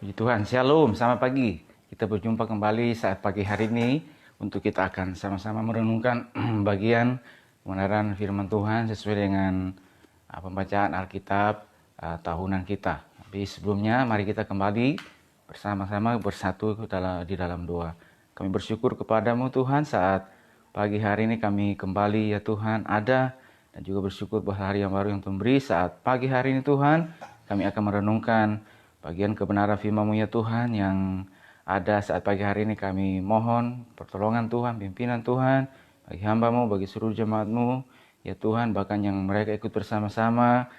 Puji Tuhan, Shalom, selamat pagi. Kita berjumpa kembali saat pagi hari ini untuk kita akan sama-sama merenungkan bagian kebenaran firman Tuhan sesuai dengan pembacaan Alkitab tahunan kita. Tapi sebelumnya mari kita kembali bersama-sama bersatu di dalam doa. Kami bersyukur kepadamu Tuhan saat pagi hari ini kami kembali ya Tuhan ada, dan juga bersyukur bahwa hari yang baru yang Tuhan beri saat pagi hari ini Tuhan kami akan merenungkan bagian kebenaran firman-Mu ya Tuhan yang ada saat pagi hari ini. Kami mohon pertolongan Tuhan, pimpinan Tuhan bagi hamba-Mu, bagi seluruh jemaat-Mu ya Tuhan, bahkan yang mereka ikut bersama-sama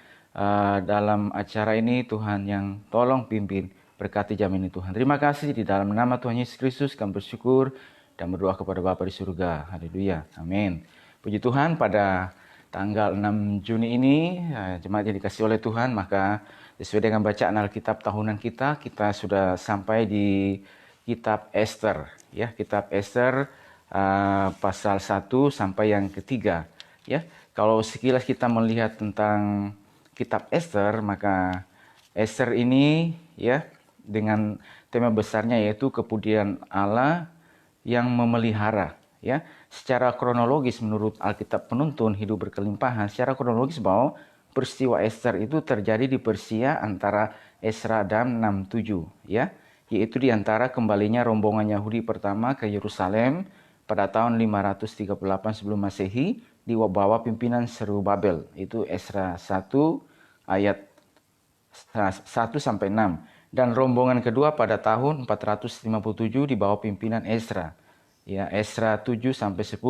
dalam acara ini Tuhan, yang tolong pimpin berkati jam ini Tuhan. Terima kasih di dalam nama Tuhan Yesus Kristus kami bersyukur dan berdoa kepada Bapa di surga. Haleluya, amin. Puji Tuhan, pada tanggal 6 Juni ini jemaat yang dikasih oleh Tuhan, maka sesuai dengan bacaan Alkitab tahunan kita sudah sampai di kitab Ester ya, kitab Ester pasal 1 sampai yang ketiga ya. Kalau sekilas kita melihat tentang kitab Ester, maka Ester ini ya dengan tema besarnya yaitu kepujian Allah yang memelihara ya. Secara kronologis menurut Alkitab Penuntun Hidup Berkelimpahan, secara kronologis bahwa peristiwa Ester itu terjadi di Persia antara Esra dan 67 ya, yaitu di antara kembalinya rombongan Yahudi pertama ke Yerusalem pada tahun 538 sebelum Masehi di bawah pimpinan Zerubabel. Itu Esra 1 ayat 1 sampai 6, dan rombongan kedua pada tahun 457 di bawah pimpinan Esra. Ya, Esra 7 sampai 10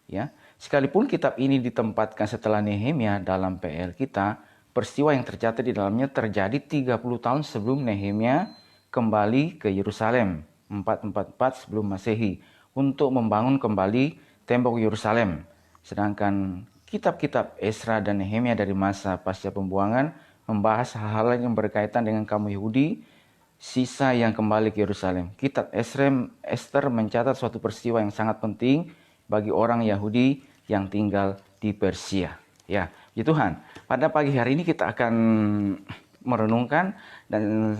ya. Sekalipun kitab ini ditempatkan setelah Nehemia dalam PL kita, peristiwa yang tercatat di dalamnya terjadi 30 tahun sebelum Nehemia kembali ke Yerusalem 444 sebelum Masehi untuk membangun kembali tembok Yerusalem. Sedangkan kitab-kitab Esra dan Nehemia dari masa pasca pembuangan membahas hal-hal yang berkaitan dengan kaum Yahudi sisa yang kembali ke Yerusalem. Kitab Ester mencatat suatu peristiwa yang sangat penting bagi orang Yahudi yang tinggal di Persia. Ya, ya Tuhan. Pada pagi hari ini kita akan merenungkan, dan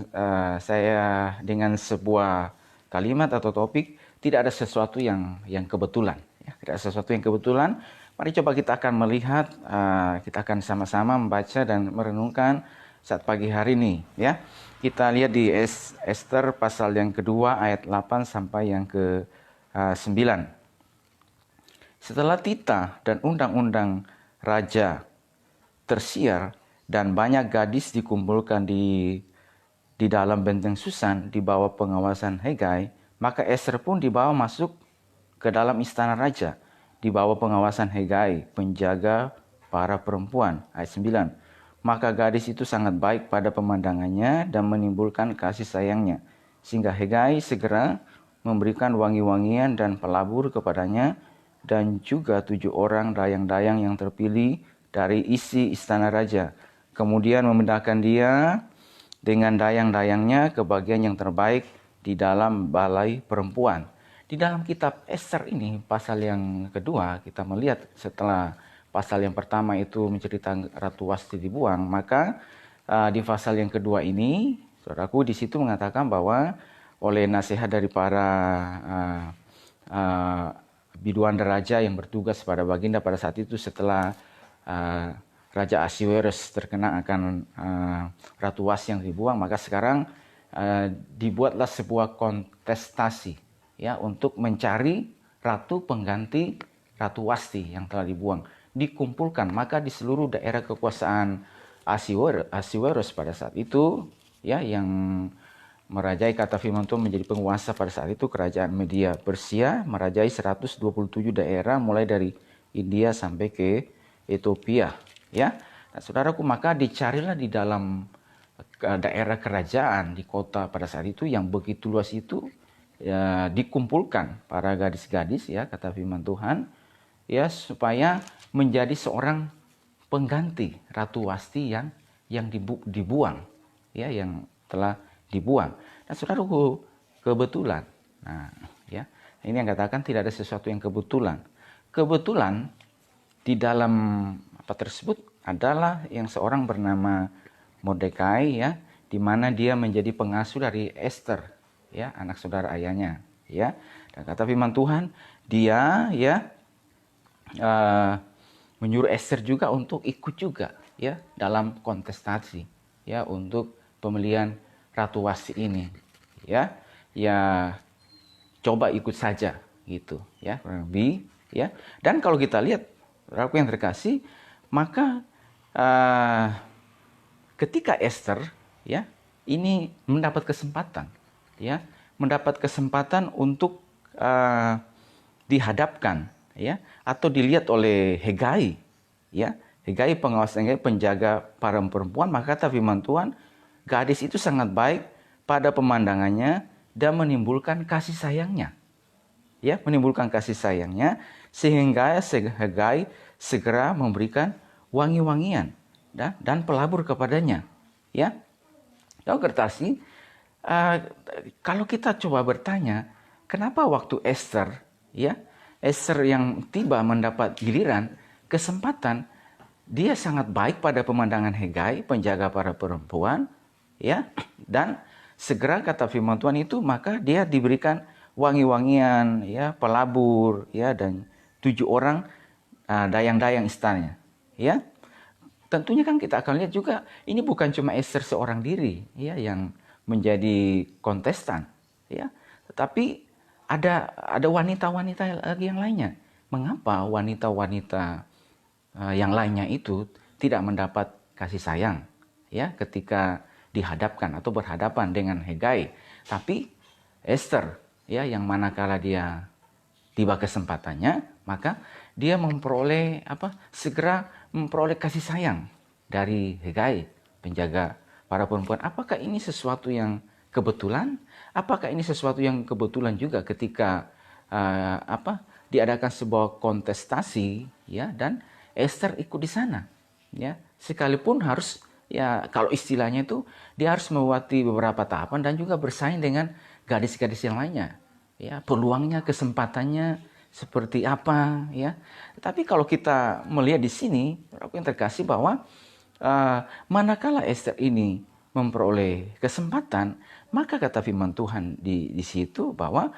saya dengan sebuah kalimat atau topik, tidak ada sesuatu yang kebetulan. Ya, tidak ada sesuatu yang kebetulan. Mari coba kita akan melihat, kita akan sama-sama membaca dan merenungkan saat pagi hari ini. Ya, kita lihat di Ester pasal yang kedua ayat 8 sampai yang ke-9. Setelah titah dan undang-undang raja tersiar dan banyak gadis dikumpulkan di dalam benteng Susan di bawah pengawasan Hegai, maka Ester pun dibawa masuk ke dalam istana raja di bawah pengawasan Hegai, penjaga para perempuan. Ayat 9. Maka gadis itu sangat baik pada pemandangannya dan menimbulkan kasih sayangnya, sehingga Hegai segera memberikan wangi-wangian dan pelabur kepadanya, dan juga 7 orang dayang-dayang yang terpilih dari isi istana raja. Kemudian memindahkan dia dengan dayang-dayangnya ke bagian yang terbaik di dalam balai perempuan. Di dalam kitab Ester ini, pasal yang kedua, kita melihat setelah pasal yang pertama itu menceritakan Ratu Wasti dibuang, maka di pasal yang kedua ini, saudaraku, di situ mengatakan bahwa oleh nasihat dari para biduan raja yang bertugas pada baginda pada saat itu, setelah Raja Ahasiweros terkena akan Ratu Wasti yang dibuang, maka sekarang dibuatlah sebuah kontestasi ya untuk mencari ratu pengganti Ratu Wasti yang telah dibuang. Dikumpulkan maka di seluruh daerah kekuasaan Ahasiweros pada saat itu ya, yang merajai, kata firman Tuhan, menjadi penguasa pada saat itu kerajaan Media Persia, merajai 127 daerah mulai dari India sampai ke Ethiopia ya. Nah, saudaraku, maka dicarilah di dalam daerah kerajaan di kota pada saat itu yang begitu luas itu ya, dikumpulkan para gadis-gadis ya, kata firman Tuhan ya, supaya menjadi seorang pengganti Ratu Wasti yang dibuang ya, yang telah dibuang. Dan saudaraku, kebetulan. Nah, ya. Ini yang katakan tidak ada sesuatu yang kebetulan. Kebetulan di dalam apa tersebut adalah yang seorang bernama Mordekai ya, di mana dia menjadi pengasuh dari Esther, ya, anak saudara ayahnya, ya. Dan kata firman Tuhan, dia ya menyuruh Esther juga untuk ikut juga, ya, dalam kontestasi, ya, untuk pemilihan Ratu Wasti ini, ya. Ya, coba ikut saja gitu, ya, kurang lebih, ya. Dan kalau kita lihat, Saudaraku yang terkasih, maka ketika Esther, ya, ini mendapat kesempatan, ya, mendapat kesempatan untuk dihadapkan, ya, atau dilihat oleh Hegai, ya, Hegai pengawas, Hegai penjaga para perempuan, maka kata firman Tuhan, gadis itu sangat baik pada pemandangannya dan menimbulkan kasih sayangnya, ya, menimbulkan kasih sayangnya, sehingga Hegai segera memberikan wangi-wangian dan pelabur kepadanya, ya. Tahu kertasi, kalau kita coba bertanya, kenapa waktu Esther, ya, Esther yang tiba mendapat giliran, kesempatan, dia sangat baik pada pemandangan Hegai, penjaga para perempuan, ya, dan segera kata firman Tuhan itu, maka dia diberikan wangi-wangian, ya, pelabur, ya, dan 7 orang dayang-dayang istananya, ya. Tentunya kan kita akan lihat juga, ini bukan cuma Esther seorang diri, ya, yang menjadi kontestan, ya, tetapi ada wanita-wanita lagi yang lainnya. Mengapa wanita-wanita yang lainnya itu tidak mendapat kasih sayang, ya, ketika dihadapkan atau berhadapan dengan Hegai, tapi Esther, ya, yang manakala dia tiba kesempatannya, maka dia memperoleh segera memperoleh kasih sayang dari Hegai, penjaga para perempuan. Apakah ini sesuatu yang kebetulan? Apakah ini sesuatu yang kebetulan juga ketika diadakan sebuah kontestasi, ya, dan Esther ikut di sana, ya, sekalipun harus, ya, kalau istilahnya itu dia harus melewati beberapa tahapan dan juga bersaing dengan gadis-gadis yang lainnya, ya, peluangnya, kesempatannya seperti apa, ya. Tapi kalau kita melihat di sini, aku yang terkasih, bahwa manakala Esther ini memperoleh kesempatan, maka kata firman Tuhan di situ bahwa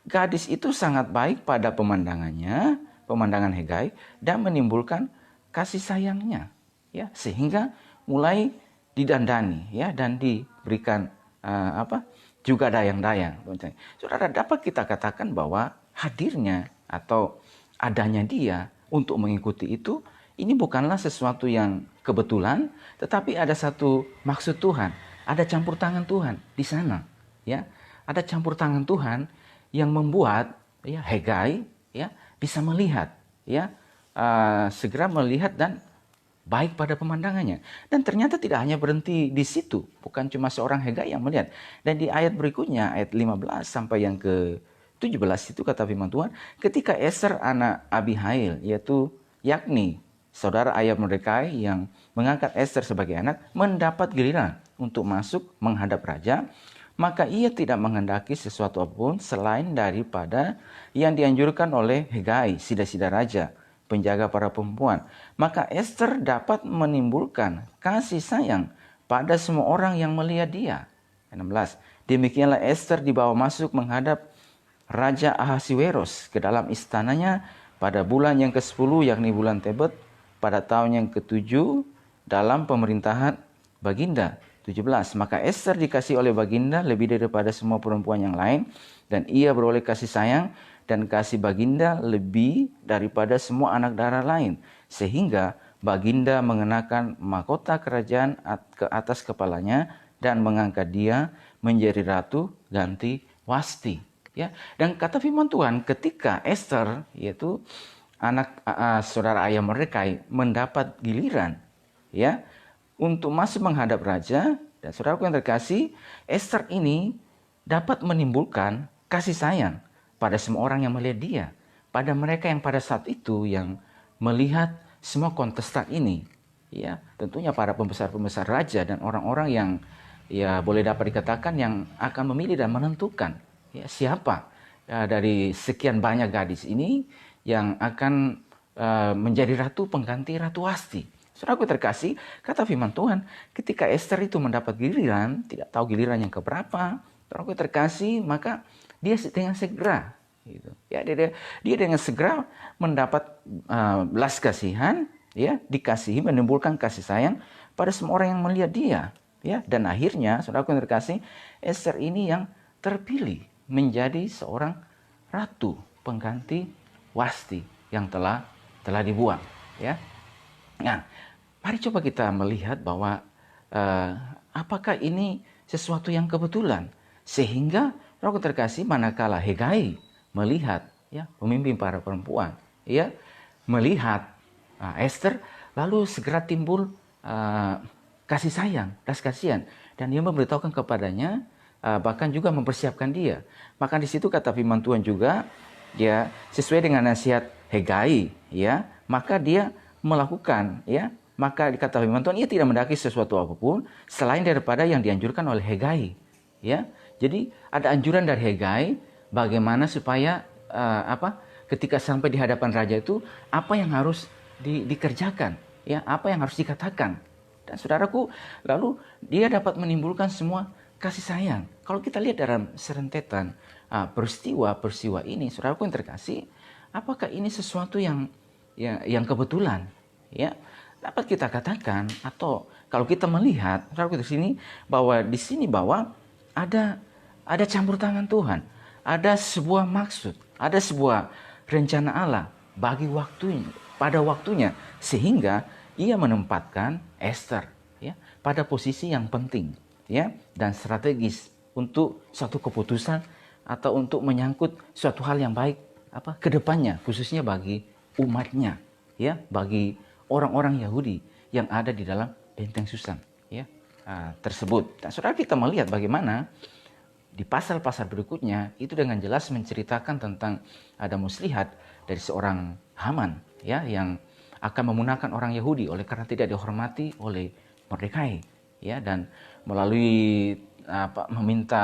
gadis itu sangat baik pada pemandangannya, pemandangan Hegai, dan menimbulkan kasih sayangnya, ya, sehingga mulai didandani, ya, dan diberikan juga dayang-dayang. Saudara, dapat kita katakan bahwa hadirnya atau adanya dia untuk mengikuti itu, ini bukanlah sesuatu yang kebetulan, tetapi ada satu maksud Tuhan, ada campur tangan Tuhan di sana, ya, ada campur tangan Tuhan yang membuat, ya, Hegai, ya, bisa melihat, ya, segera melihat dan baik pada pemandangannya. Dan ternyata tidak hanya berhenti di situ, bukan cuma seorang Hegai yang melihat. Dan di ayat berikutnya, ayat 15 sampai yang ke-17 itu kata firman Tuhan, ketika Esther anak Abihail, yakni saudara ayah Mordekai yang mengangkat Esther sebagai anak, mendapat giliran untuk masuk menghadap raja, maka ia tidak menghendaki sesuatu apapun selain daripada yang dianjurkan oleh Hegai, sida-sida raja, penjaga para perempuan. Maka Esther dapat menimbulkan kasih sayang pada semua orang yang melihat dia. 16. Demikianlah Esther dibawa masuk menghadap Raja Ahasiweros ke dalam istananya pada bulan yang ke-10, yakni bulan Tebet, pada tahun yang ke-7 dalam pemerintahan Baginda. 17. Maka Esther dikasih oleh Baginda lebih daripada semua perempuan yang lain, dan ia beroleh kasih sayang dan kasih Baginda lebih daripada semua anak darah lain, sehingga Baginda mengenakan mahkota kerajaan ke atas kepalanya dan mengangkat dia menjadi ratu ganti Wasti. Ya, dan kata firman Tuhan, ketika Esther, yaitu anak saudara ayah Mordekai, mendapat giliran, ya, untuk masuk menghadap raja, dan saudaraku yang terkasih, Esther ini dapat menimbulkan kasih sayang pada semua orang yang melihat dia, pada mereka yang pada saat itu yang melihat semua kontestan ini, ya, tentunya para pembesar-pembesar raja dan orang-orang yang, ya, boleh dapat dikatakan yang akan memilih dan menentukan, ya, siapa dari sekian banyak gadis ini yang akan menjadi ratu pengganti Ratu Wasti. Saudaraku terkasih, kata firman Tuhan, ketika Esther itu mendapat giliran, tidak tahu giliran yang keberapa, saudaraku terkasih, maka dia dengan segera, gitu. Ya, dia dengan segera mendapat belas kasihan, ya, dikasihi, menimbulkan kasih sayang pada semua orang yang melihat dia, ya. Dan akhirnya, saudaraku terkasih, Esther ini yang terpilih menjadi seorang ratu pengganti Wasti yang telah dibuang, ya. Nah, mari coba kita melihat bahwa apakah ini sesuatu yang kebetulan sehingga Roh terkasih manakala Hegai melihat, ya, pemimpin para perempuan, ya, melihat Esther, lalu segera timbul kasih sayang, belas kasihan, dan dia memberitahukan kepadanya, bahkan juga mempersiapkan dia. Maka di situ kata firman Tuhan juga, ya, sesuai dengan nasihat Hegai, ya, maka dia melakukan, ya, maka dikata firman Tuhan, ia tidak mendaki sesuatu apapun selain daripada yang dianjurkan oleh Hegai, ya. Jadi ada anjuran dari Hegai bagaimana supaya ketika sampai di hadapan raja itu apa yang harus dikerjakan, ya, apa yang harus dikatakan. Dan saudaraku, lalu dia dapat menimbulkan semua kasih sayang. Kalau kita lihat dalam serentetan peristiwa ini, saudaraku yang terkasih, apakah ini sesuatu yang kebetulan? Ya, dapat kita katakan, atau kalau kita melihat, saudaraku di sini bahwa ada campur tangan Tuhan, ada sebuah maksud, ada sebuah rencana Allah bagi pada waktunya, sehingga ia menempatkan Esther, ya, pada posisi yang penting, ya, dan strategis untuk suatu keputusan atau untuk menyangkut suatu hal yang baik ke depannya, khususnya bagi umatnya, ya, bagi orang-orang Yahudi yang ada di dalam benteng Susan, ya, tersebut. Dan saudara, kita melihat bagaimana di pasal-pasal berikutnya itu dengan jelas menceritakan tentang ada muslihat dari seorang Haman, ya, yang akan memunahkan orang Yahudi oleh karena tidak dihormati oleh Mordekai, ya, dan melalui meminta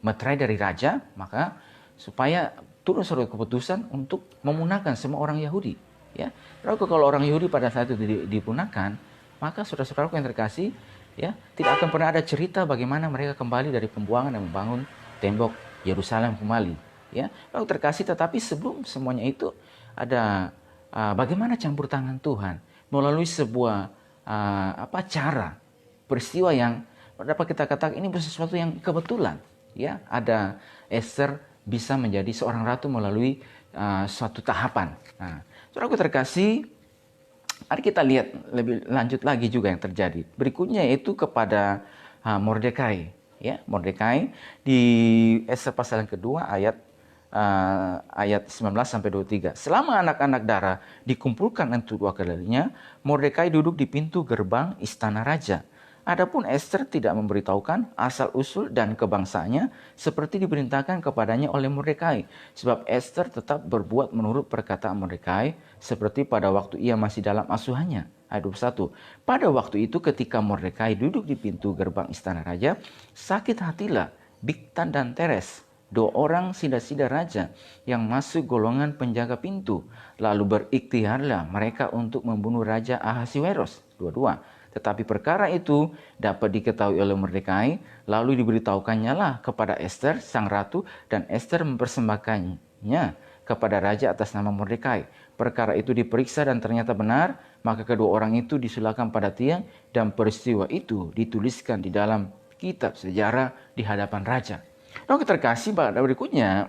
meterai dari raja, maka supaya turun suatu keputusan untuk memunahkan semua orang Yahudi, ya. Lalu kalau orang Yahudi pada saat itu dipunahkan, maka saudara-saudaraku yang terkasih, ya, tidak akan pernah ada cerita bagaimana mereka kembali dari pembuangan dan membangun tembok Yerusalem kembali, ya. Lalu terkasih, tetapi sebelum semuanya itu ada bagaimana campur tangan Tuhan melalui sebuah cara peristiwa yang dapat kita katakan ini sesuatu yang kebetulan, ya. Ada Esther bisa menjadi seorang ratu melalui suatu tahapan. Nah, saudaraku terkasih, mari kita lihat lebih lanjut lagi juga yang terjadi berikutnya, yaitu kepada Mordekai, ya. Mordekai di Esther pasal yang kedua ayat 19 sampai 23. Selama anak-anak darah dikumpulkan untuk dua kalinya, Mordekai duduk di pintu gerbang istana raja. Adapun Esther tidak memberitahukan asal-usul dan kebangsanya seperti diperintahkan kepadanya oleh Mordekai, sebab Esther tetap berbuat menurut perkataan Mordekai seperti pada waktu ia masih dalam asuhannya. Ayat 21. Pada waktu itu ketika Mordekai duduk di pintu gerbang istana raja, sakit hatilah Bigtan dan Teres, dua orang sida-sida raja yang masuk golongan penjaga pintu. Lalu berikhtiarlah mereka untuk membunuh Raja Ahasiweros. 22. Tetapi perkara itu dapat diketahui oleh Mordekai, lalu diberitahukannya lah kepada Esther sang ratu, dan Esther mempersembahkannya kepada raja atas nama Mordekai. Perkara itu diperiksa dan ternyata benar, maka kedua orang itu disulahkan pada tiang, dan peristiwa itu dituliskan di dalam kitab sejarah di hadapan raja. Lalu terkasih pada berikutnya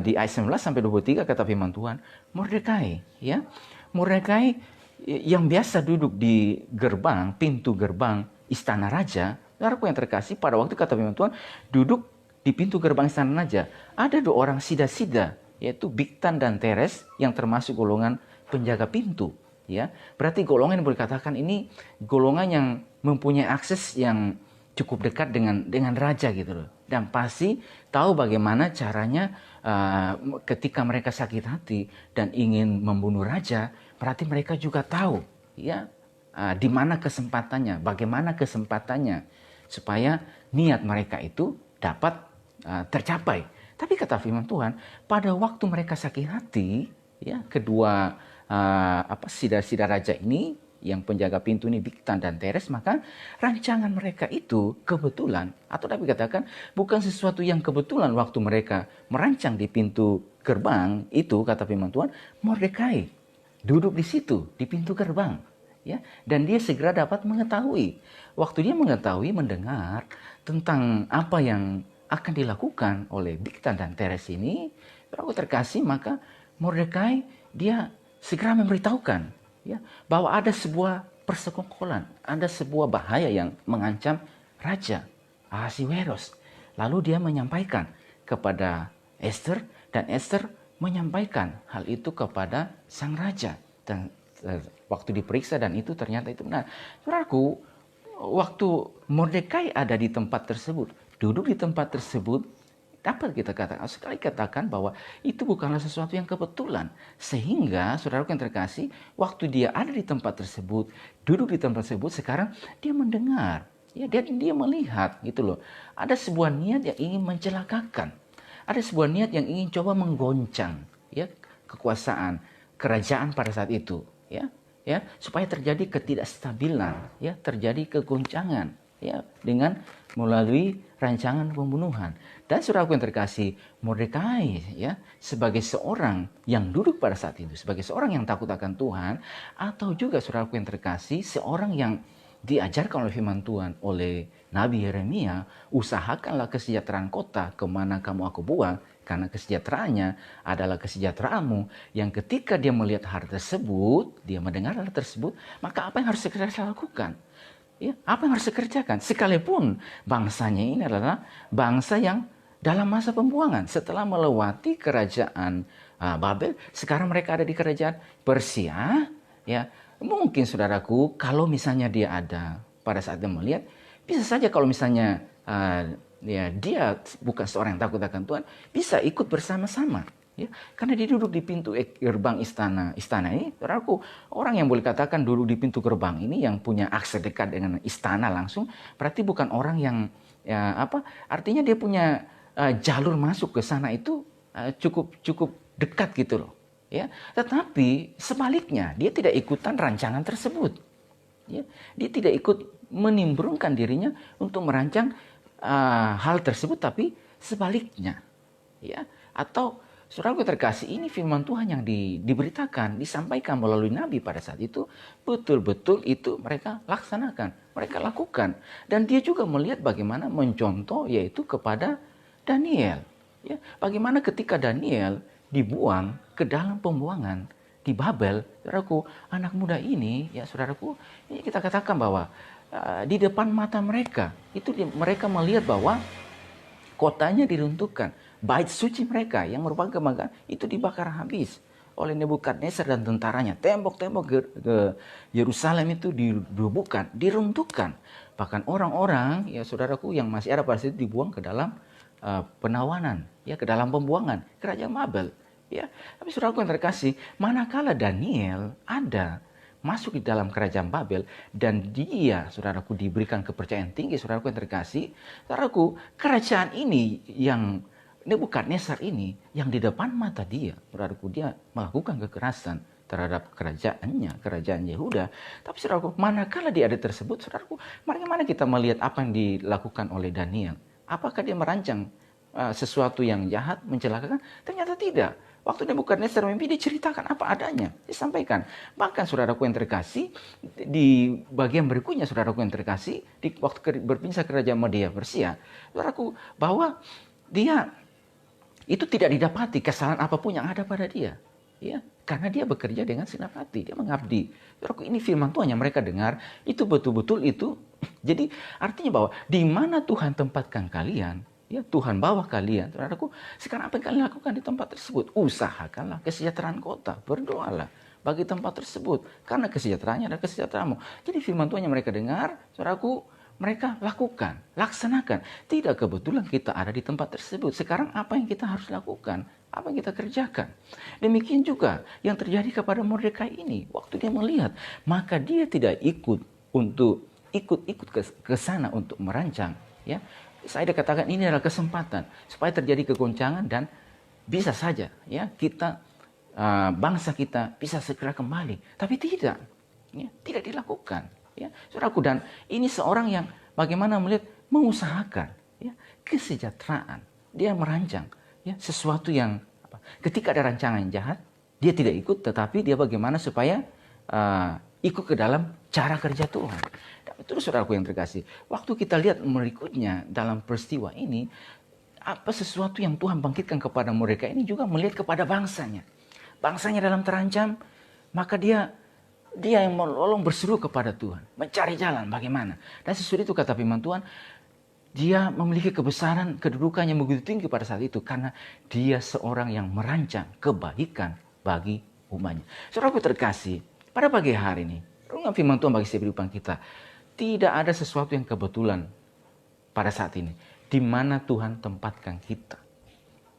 di ayat 19 sampai 23 kata firman Tuhan, Mordekai, ya, Mordekai yang biasa duduk di pintu gerbang istana raja, saudaraku yang terkasih, pada waktu kata firman Tuhan duduk di pintu gerbang istana raja, ada dua orang sida-sida, yaitu Bigtan dan Teres yang termasuk golongan penjaga pintu, ya. Berarti golongan yang boleh katakan ini golongan yang mempunyai akses yang cukup dekat dengan raja gitu loh, dan pasti tahu bagaimana caranya ketika mereka sakit hati dan ingin membunuh raja. Berarti mereka juga tahu, ya, di mana kesempatannya, bagaimana kesempatannya supaya niat mereka itu dapat tercapai. Tapi kata firman Tuhan, pada waktu mereka sakit hati, ya, kedua sida-sida raja ini, yang penjaga pintu ini Bigtan dan Teres, maka rancangan mereka itu kebetulan, atau dapat dikatakan bukan sesuatu yang kebetulan waktu mereka merancang di pintu gerbang itu, kata firman Tuhan, Mordekai duduk di situ, di pintu gerbang. Ya, dan dia segera dapat mengetahui. Waktu dia mengetahui, mendengar tentang apa yang akan dilakukan oleh Bigtan dan Teres ini, aku terkasih, maka Mordekai dia segera memberitahukan, ya, bahwa ada sebuah persekongkolan, ada sebuah bahaya yang mengancam Raja Ahasiweros. Lalu dia menyampaikan kepada Esther, dan Esther menyampaikan hal itu kepada sang raja. Dan waktu diperiksa dan itu ternyata itu benar. Saudaraku, waktu Mordekai ada di tempat tersebut, duduk di tempat tersebut, dapat kita katakan bahwa itu bukanlah sesuatu yang kebetulan. Sehingga saudaraku yang terkasih, waktu dia ada di tempat tersebut, duduk di tempat tersebut, sekarang dia mendengar, ya, dia melihat gitu loh. Ada sebuah niat yang ingin mencelakakan. Ada sebuah niat yang ingin coba menggoncang, ya, kekuasaan kerajaan pada saat itu, ya, supaya terjadi ketidakstabilan, ya, terjadi kegoncangan, ya, dengan melalui rancangan pembunuhan. Dan saudaraku yang terkasih, Mordekai, ya, sebagai seorang yang duduk pada saat itu, sebagai seorang yang takut akan Tuhan, atau juga saudaraku yang terkasih, seorang yang diajarkan oleh firman Tuhan oleh Nabi Yeremia, usahakanlah kesejahteraan kota kemana kamu aku buang, karena kesejahteraannya adalah kesejahteraanmu. Yang ketika dia melihat hal tersebut, dia mendengar hal tersebut, maka apa yang harus segera dilakukan? Ya, apa yang harus dikerjakan? Sekalipun bangsanya ini adalah bangsa yang dalam masa pembuangan, setelah melewati kerajaan Babel, sekarang mereka ada di kerajaan Persia. Ya, mungkin saudaraku, kalau misalnya dia ada pada saat dia melihat, bisa saja kalau misalnya ya, dia bukan seorang yang takut akan Tuhan, bisa ikut bersama-sama. Ya, karena dia duduk di pintu gerbang istana ini, saudaraku, orang yang boleh katakan duduk di pintu gerbang ini yang punya akses dekat dengan istana langsung, berarti bukan orang yang, ya, artinya dia punya jalur masuk ke sana itu cukup dekat gitu loh, ya. Tetapi sebaliknya, dia tidak ikutan rancangan tersebut, ya. Dia tidak ikut menimbrungkan dirinya untuk merancang hal tersebut, tapi sebaliknya, ya. Atau saudaraku terkasih, ini firman Tuhan yang diberitakan, disampaikan melalui Nabi pada saat itu, betul-betul itu mereka laksanakan, mereka lakukan. Dan dia juga melihat bagaimana mencontoh, yaitu kepada Daniel. Ya, bagaimana ketika Daniel dibuang ke dalam pembuangan di Babel, saudaraku, anak muda ini, ya saudaraku, ini kita katakan bahwa di depan mata mereka, itu mereka melihat bahwa kotanya diruntuhkan. Bait suci mereka yang merupakan kebanggaan itu dibakar habis oleh Nebukadnezar dan tentaranya. Tembok-tembok ke Yerusalem itu dirubuhkan, diruntuhkan. Bahkan orang-orang, ya saudaraku, yang masih ada pada situ dibuang ke dalam penawanan, ya, ke dalam pembuangan kerajaan Babel. Ya, tapi saudaraku yang terkasih, manakala Daniel ada masuk di dalam kerajaan Babel dan dia, saudaraku, diberikan kepercayaan tinggi, saudaraku yang terkasih, saudaraku, kerajaan ini yang Nebukadnezar ini yang di depan mata dia, saudaraku, dia melakukan kekerasan terhadap kerajaannya, kerajaan Yehuda. Tapi saudaraku, manakala dia ada tersebut, saudaraku, bagaimana kita melihat apa yang dilakukan oleh Daniel? Apakah dia merancang sesuatu yang jahat, mencelakakan? Ternyata tidak. Waktu Nebukadnezar mimpi, diceritakan apa adanya, disampaikan. Bahkan saudaraku yang terkasih, di bagian berikutnya, saudaraku yang terkasih, di waktu berpisah kerajaan Media Persia, saudaraku, bahwa dia itu tidak didapati kesalahan apapun yang ada pada dia, ya, karena dia bekerja dengan senang hati, dia mengabdi. Saudaraku, ini firman Tuhan yang mereka dengar itu betul-betul itu. Jadi artinya bahwa di mana Tuhan tempatkan kalian, ya, Tuhan bawa kalian, saudaraku, sekarang apa yang kalian lakukan di tempat tersebut? Usahakanlah kesejahteraan kota, berdoalah bagi tempat tersebut, karena kesejahteraannya adalah kesejahteraanmu. Jadi firman Tuhan yang mereka dengar, saudaraku, mereka lakukan, laksanakan. Tidak kebetulan kita ada di tempat tersebut. Sekarang apa yang kita harus lakukan? Apa yang kita kerjakan? Demikian juga yang terjadi kepada Mordekai ini. Waktu dia melihat, maka dia tidak ikut ke sana untuk merancang. Ya, saya katakan ini adalah kesempatan supaya terjadi kegoncangan dan bisa saja, ya, kita bangsa kita bisa segera kembali. Tapi tidak. Ya, tidak dilakukan. Ya, saudaraku, dan ini seorang yang bagaimana melihat mengusahakan ya, kesejahteraan. Dia merancang ya, sesuatu yang ketika ada rancangan yang jahat, dia tidak ikut, tetapi dia bagaimana supaya ikut ke dalam cara kerja Tuhan. Dan itu saudaraku yang terkasih. Waktu kita lihat berikutnya dalam peristiwa ini, apa sesuatu yang Tuhan bangkitkan kepada mereka ini juga melihat kepada bangsanya. Bangsanya dalam terancam, maka dia yang menolong berseru kepada Tuhan, mencari jalan bagaimana. Dan sesudah itu kata firman Tuhan, dia memiliki kebesaran, kedudukan yang begitu tinggi pada saat itu karena dia seorang yang merancang kebaikan bagi umatnya. Saudaraku terkasih, pada pagi hari ini, renungan firman Tuhan bagi setiap kehidupan kita, tidak ada sesuatu yang kebetulan pada saat ini. Di mana Tuhan tempatkan kita,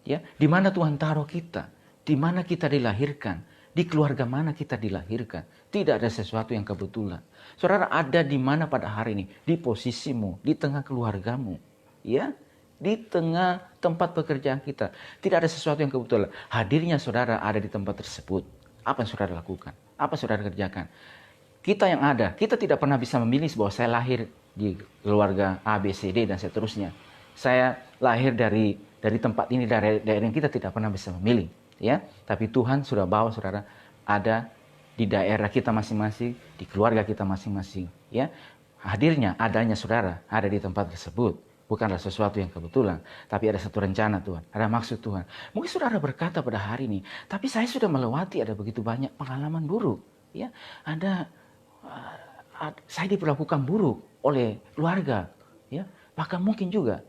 ya, di mana Tuhan taruh kita, di mana kita dilahirkan, di keluarga mana kita dilahirkan. Tidak ada sesuatu yang kebetulan. Saudara ada di mana pada hari ini? Di posisimu, di tengah keluargamu, ya, di tengah tempat pekerjaan kita. Tidak ada sesuatu yang kebetulan. Hadirnya saudara ada di tempat tersebut. Apa yang saudara lakukan? Apa yang saudara kerjakan? Kita yang ada, kita tidak pernah bisa memilih bahwa saya lahir di keluarga A, B, C, D, dan seterusnya. Saya lahir dari tempat ini, dari daerah yang kita tidak pernah bisa memilih. Ya, tapi Tuhan sudah bawa saudara ada di daerah kita masing-masing, di keluarga kita masing-masing. Ya, hadirnya, adanya saudara ada di tempat tersebut bukanlah sesuatu yang kebetulan, tapi ada satu rencana Tuhan, ada maksud Tuhan. Mungkin saudara berkata pada hari ini, tapi saya sudah melewati ada begitu banyak pengalaman buruk. Ya, saya diperlakukan buruk oleh keluarga, ya, bahkan mungkin juga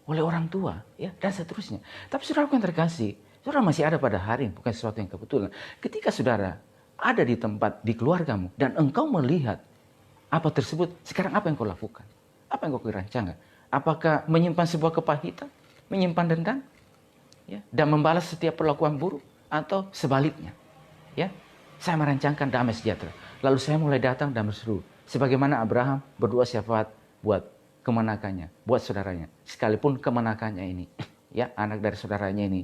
oleh orang tua, ya, dan seterusnya. Tapi saudara yang terkasih, saudara masih ada pada hari ini, bukan sesuatu yang kebetulan. Ketika saudara ada di tempat, di keluargamu, dan engkau melihat apa tersebut, sekarang apa yang kau lakukan? Apa yang kau rancangkan? Apakah menyimpan sebuah kepahitan? Menyimpan dendam? Ya, dan membalas setiap perlakuan buruk? Atau sebaliknya? Ya, saya merancangkan damai sejahtera. Lalu saya mulai datang dan berseru. Sebagaimana Abraham berdoa syafaat buat kemenakannya, buat saudaranya. Sekalipun kemenakannya ini, ya, anak dari saudaranya ini,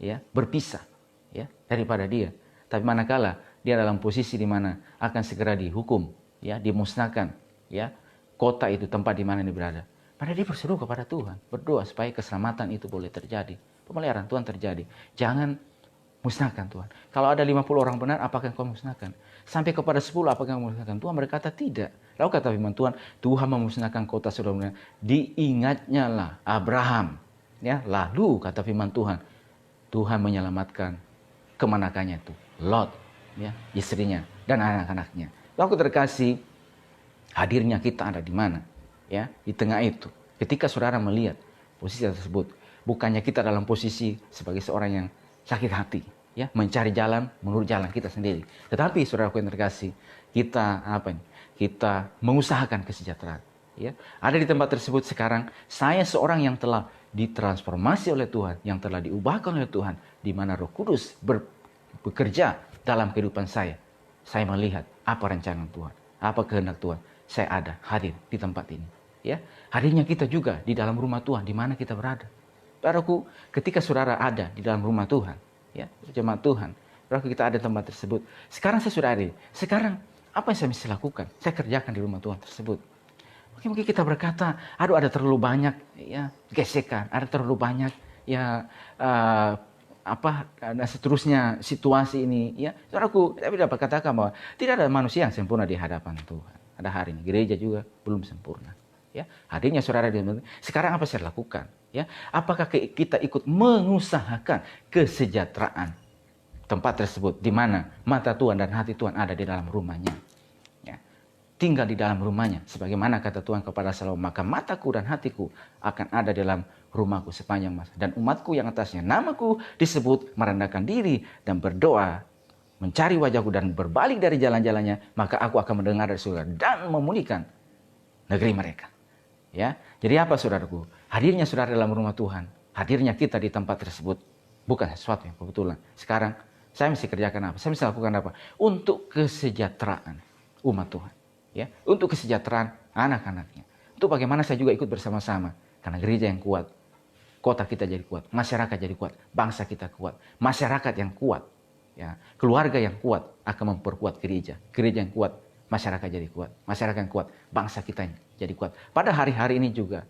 ya, berpisah, ya, daripada dia. Tapi manakala dia dalam posisi di mana akan segera dihukum, ya, dimusnahkan, ya, kota itu, tempat di mana dia berada. Maka dia berseru kepada Tuhan, berdoa supaya keselamatan itu boleh terjadi, pemeliharaan Tuhan terjadi. Jangan musnahkan Tuhan. Kalau ada 50 orang benar, apakah engkau musnahkan? Sampai kepada 10, apakah engkau musnahkan? Tuhan berkata tidak. Lalu kata firman Tuhan, Tuhan memusnahkan kota Sodom. Diingatnya lah Abraham. Ya, lalu kata firman Tuhan, Tuhan menyelamatkan kemenakannya itu, Lot, ya, istrinya dan anak-anaknya. Lalu terkasih, hadirnya kita ada di mana? Ya, di tengah itu. Ketika saudara melihat posisi tersebut, bukannya kita dalam posisi sebagai seorang yang sakit hati, ya, mencari jalan menurut jalan kita sendiri. Tetapi saudaraku yang terkasih, kita kita mengusahakan kesejahteraan. Ya, ada di tempat tersebut sekarang. Saya seorang yang telah ditransformasi oleh Tuhan, yang telah diubahkan oleh Tuhan, di mana Roh Kudus bekerja dalam kehidupan saya. Saya melihat apa rancangan Tuhan, apa kehendak Tuhan. Saya ada hadir di tempat ini. Ya, hadirnya kita juga di dalam rumah Tuhan, di mana kita berada. Saudaraku, ketika saudara ada di dalam rumah Tuhan, ya, jemaat Tuhan, saudaraku, kita ada di tempat tersebut. Sekarang saya sudah ada. Sekarang apa yang saya mesti lakukan? Saya kerjakan di rumah Tuhan tersebut. Mungkin kita berkata, aduh, ada terlalu banyak, ya, gesekan, ada terlalu banyak, ya, dan seterusnya situasi ini, ya. Saudaraku, tapi dapat katakan bahwa tidak ada manusia yang sempurna di hadapan Tuhan. Ada hari ini gereja juga belum sempurna. Ya, hadirnya saudara di sekarang apa saya lakukan? Ya, apakah kita ikut mengusahakan kesejahteraan tempat tersebut di mana mata Tuhan dan hati Tuhan ada di dalam rumahnya? Ya, tinggal di dalam rumahnya, sebagaimana kata Tuhan kepada Salomo, maka mataku dan hatiku akan ada dalam rumahku sepanjang masa, dan umatku yang atasnya namaku disebut merendahkan diri dan berdoa, mencari wajahku dan berbalik dari jalan-jalannya, maka aku akan mendengar dari surga dan memulihkan negeri mereka. Ya, jadi apa saudaraku? Hadirnya saudara dalam rumah Tuhan, hadirnya kita di tempat tersebut bukan sesuatu yang kebetulan. Sekarang saya mesti kerjakan apa? Saya mesti lakukan apa? Untuk kesejahteraan umat Tuhan, ya, untuk kesejahteraan anak-anaknya. Untuk bagaimana saya juga ikut bersama-sama, karena gereja yang kuat, kota kita jadi kuat, masyarakat jadi kuat, bangsa kita kuat, masyarakat yang kuat, ya, keluarga yang kuat akan memperkuat gereja. Gereja yang kuat masyarakat jadi kuat. Masyarakat yang kuat, bangsa kita jadi kuat. Pada hari-hari ini juga,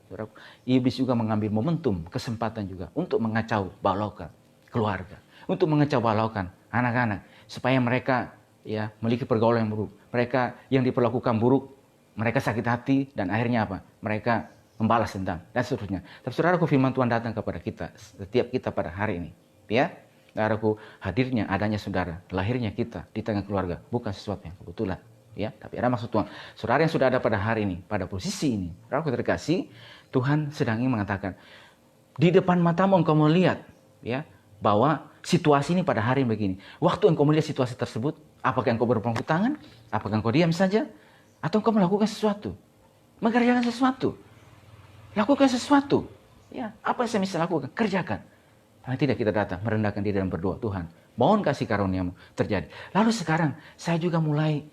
iblis juga mengambil momentum, kesempatan juga untuk mengacau balaukan keluarga, untuk mengacau balaukan anak-anak, supaya mereka ya memiliki pergaulan yang buruk. Mereka yang diperlakukan buruk, mereka sakit hati, dan akhirnya apa? Mereka membalas dendam dan seterusnya. Tapi saudaraku, firman Tuhan datang kepada kita, setiap kita pada hari ini, ya. Saudaraku, hadirnya adanya saudara, lahirnya kita di tengah keluarga bukan sesuatu yang kebetulan, ya. Tapi ada maksud Tuhan. Saudara yang sudah ada pada hari ini, pada posisi ini, saudaraku terkasih, Tuhan sedang ingin mengatakan, di depan matamu engkau melihat, ya, bahwa situasi ini pada hari ini begini. Waktu engkau melihat situasi tersebut, apakah engkau berpangku tangan? Apakah engkau diam saja? Atau engkau melakukan sesuatu? Mengerjakan sesuatu? Lakukan sesuatu. Ya, apa yang saya bisa lakukan? Kerjakan. Paling tidak kita datang merendahkan diri dan berdoa, Tuhan, mohon kasih karuniamu terjadi. Lalu sekarang saya juga mulai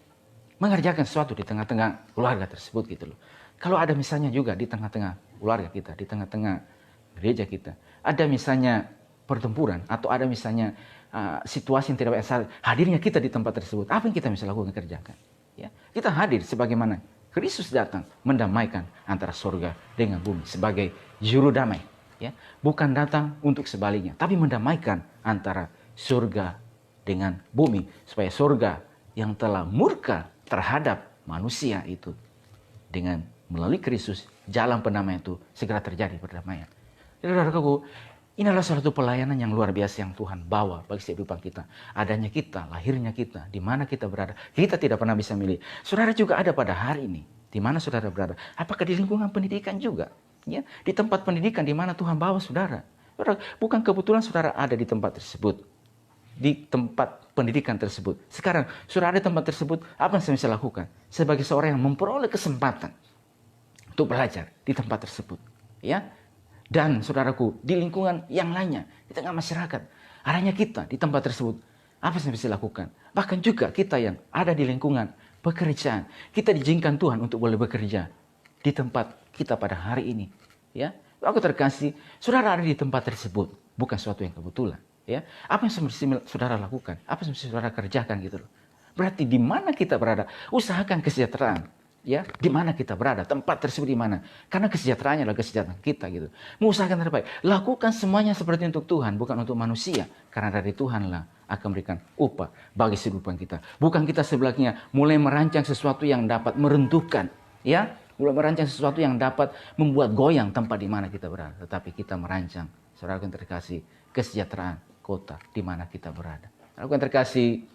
mengerjakan sesuatu di tengah-tengah keluarga tersebut gitu loh. Kalau ada misalnya juga di tengah-tengah keluarga kita, di tengah-tengah gereja kita, ada misalnya pertempuran atau ada misalnya situasi yang tidak biasa, hadirnya kita di tempat tersebut, apa yang kita bisa lakukan? Kerjakan. Ya, kita hadir sebagaimana Kristus datang mendamaikan antara surga dengan bumi sebagai juru damai, ya. Bukan datang untuk sebaliknya, tapi mendamaikan antara surga dengan bumi supaya surga yang telah murka terhadap manusia itu dengan melalui Kristus jalan pendamaian itu segera terjadi perdamaian. Jadi saudaraku, ini adalah suatu pelayanan yang luar biasa yang Tuhan bawa bagi setiap kehidupan kita. Adanya kita, lahirnya kita, di mana kita berada. Kita tidak pernah bisa milih. Saudara juga ada pada hari ini. Di mana saudara berada? Apakah di lingkungan pendidikan juga? Ya, di tempat pendidikan di mana Tuhan bawa saudara. Saudara, bukan kebetulan saudara ada di tempat tersebut. Di tempat pendidikan tersebut. Sekarang, saudara ada di tempat tersebut, apa yang saya bisa lakukan? Sebagai seorang yang memperoleh kesempatan untuk belajar di tempat tersebut. Ya. Dan saudaraku, di lingkungan yang lainnya, di tengah masyarakat, adanya kita di tempat tersebut, apa yang bisa lakukan? Bahkan juga kita yang ada di lingkungan pekerjaan, kita diizinkan Tuhan untuk boleh bekerja di tempat kita pada hari ini. Ya, aku terkasih, saudara ada di tempat tersebut, bukan sesuatu yang kebetulan. Ya, apa yang saudara lakukan? Apa yang saudara kerjakan gitu loh? Berarti di mana kita berada, usahakan kesejahteraan. Ya, di mana kita berada, tempat tersebut di mana? Karena kesejahteraannya adalah kesejahteraan kita gitu. Mengusahakan terbaik. Lakukan semuanya seperti untuk Tuhan, bukan untuk manusia. Karena dari Tuhanlah akan memberikan upah bagi kehidupan kita. Bukan kita sebelahnya mulai merancang sesuatu yang dapat meruntuhkan, ya, mulai merancang sesuatu yang dapat membuat goyang tempat di mana kita berada. Tetapi kita merancang, saudara yang terkasih, kesejahteraan kota di mana kita berada. Saudara yang terkasih,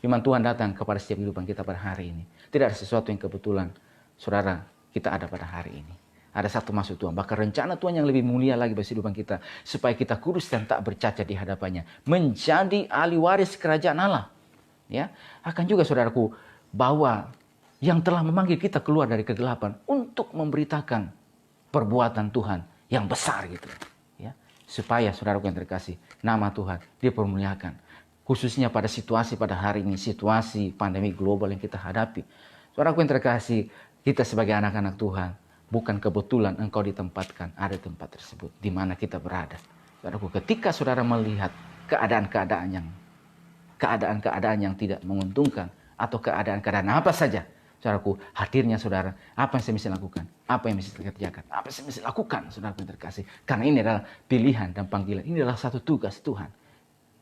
firman Tuhan datang kepada setiap kehidupan kita pada hari ini. Tidak ada sesuatu yang kebetulan, saudara, kita ada pada hari ini. Ada satu maksud Tuhan, bahkan rencana Tuhan yang lebih mulia lagi bagi kehidupan kita, supaya kita kudus dan tak bercacat di hadapannya, menjadi ahli waris kerajaan Allah. Ya, akan juga saudaraku, bahwa yang telah memanggil kita keluar dari kegelapan untuk memberitakan perbuatan Tuhan yang besar gitu. Ya, supaya saudaraku yang terkasih, nama Tuhan dipermuliakan. Khususnya pada situasi pada hari ini, situasi pandemi global yang kita hadapi. Saudaraku yang terkasih, kita sebagai anak-anak Tuhan, bukan kebetulan engkau ditempatkan ada tempat tersebut, di mana kita berada. Saudaraku, ketika saudara melihat keadaan-keadaan yang tidak menguntungkan, atau keadaan-keadaan apa saja, saudaraku, hadirnya saudara, apa yang saya bisa lakukan? Apa yang bisa kerjakan? Apa yang saya bisa lakukan, saudaraku yang terkasih? Karena ini adalah pilihan dan panggilan, ini adalah satu tugas Tuhan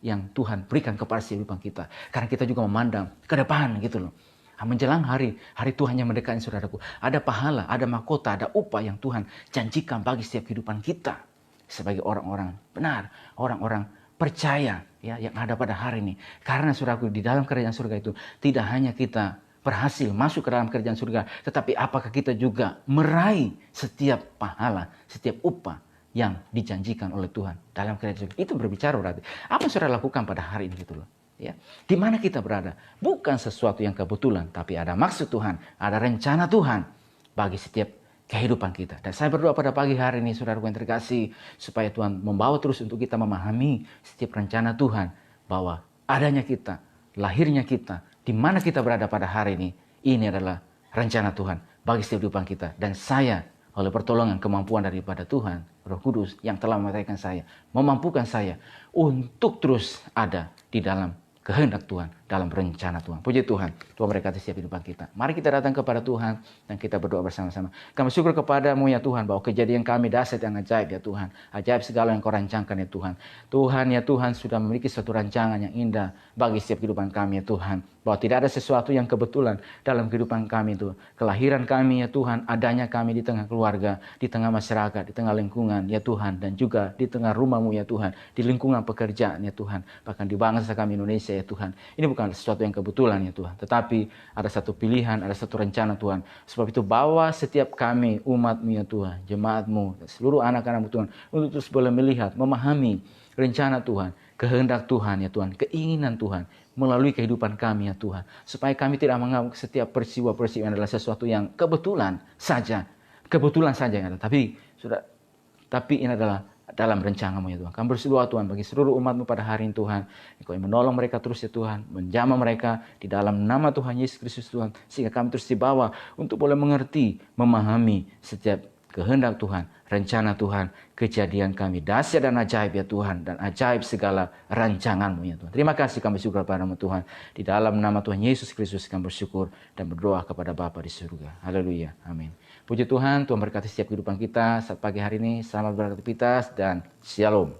yang Tuhan berikan kepada kehidupan kita. Karena kita juga memandang ke depan gitu loh. Menjelang hari Tuhan yang mendekati saudaraku. Ada pahala, ada mahkota, ada upah yang Tuhan janjikan bagi setiap kehidupan kita. Sebagai orang-orang benar, orang-orang percaya ya, yang ada pada hari ini. Karena saudaraku, di dalam kerajaan surga itu tidak hanya kita berhasil masuk ke dalam kerajaan surga, tetapi apakah kita juga meraih setiap pahala, setiap upah yang dijanjikan oleh Tuhan dalam kerajaan surga. Itu berbicara berarti apa yang saudara lakukan pada hari ini gitu loh. Ya, di mana kita berada bukan sesuatu yang kebetulan, tapi ada maksud Tuhan, ada rencana Tuhan bagi setiap kehidupan kita. Dan saya berdoa pada pagi hari ini, saudaraku yang terkasih, supaya Tuhan membawa terus untuk kita memahami setiap rencana Tuhan, bahwa adanya kita, lahirnya kita, di mana kita berada pada hari ini adalah rencana Tuhan bagi setiap kehidupan kita. Dan saya, oleh pertolongan kemampuan daripada Tuhan, Roh Kudus yang telah memampukan saya untuk terus ada di dalam kehendak Tuhan dalam rencana Tuhan. Puji Tuhan, Tuhan berkati setiap kehidupan kita. Mari kita datang kepada Tuhan dan kita berdoa bersama-sama. Kami syukur kepadamu ya Tuhan, bahwa kejadian kami dahsyat yang ajaib ya Tuhan. Ajaib segala yang kau rancangkan ya Tuhan. Tuhan ya Tuhan sudah memiliki suatu rancangan yang indah bagi setiap kehidupan kami ya Tuhan. Bahwa tidak ada sesuatu yang kebetulan dalam kehidupan kami Tuhan. Kelahiran kami ya Tuhan, adanya kami di tengah keluarga, di tengah masyarakat, di tengah lingkungan ya Tuhan. Dan juga di tengah rumahmu ya Tuhan, di lingkungan pekerjaan ya Tuhan. Bahkan di bangsa kami Indonesia ya Tuhan. Ini bukan sesuatu yang kebetulan ya Tuhan. Tetapi ada satu pilihan, ada satu rencana Tuhan. Sebab itu bawa setiap kami umatmu ya Tuhan, jemaatmu, seluruh anak-anakmu Tuhan. Untuk terus boleh melihat, memahami rencana Tuhan, kehendak Tuhan ya Tuhan, keinginan Tuhan melalui kehidupan kami ya Tuhan. Supaya kami tidak menganggap setiap peristiwa-peristiwa adalah sesuatu yang kebetulan saja. Kebetulan saja yang ada. Tapi ini adalah dalam rencanamu ya Tuhan. Kami berdoa Tuhan bagi seluruh umatmu pada hari ini Tuhan. Engkau yang menolong mereka terus ya Tuhan. Menjamah mereka di dalam nama Tuhan Yesus Kristus Tuhan. Sehingga kami terus dibawa untuk boleh mengerti, memahami setiap kehendak Tuhan, rencana Tuhan, kejadian kami dahsyat dan ajaib ya Tuhan, dan ajaib segala rancangan-Mu ya Tuhan. Terima kasih kami syukur kepadamu Tuhan. Di dalam nama Tuhan Yesus Kristus kami bersyukur dan berdoa kepada Bapa di surga. Haleluya. Amin. Puji Tuhan, Tuhan berkati setiap kehidupan kita saat pagi hari ini. Selamat beraktivitas dan shalom.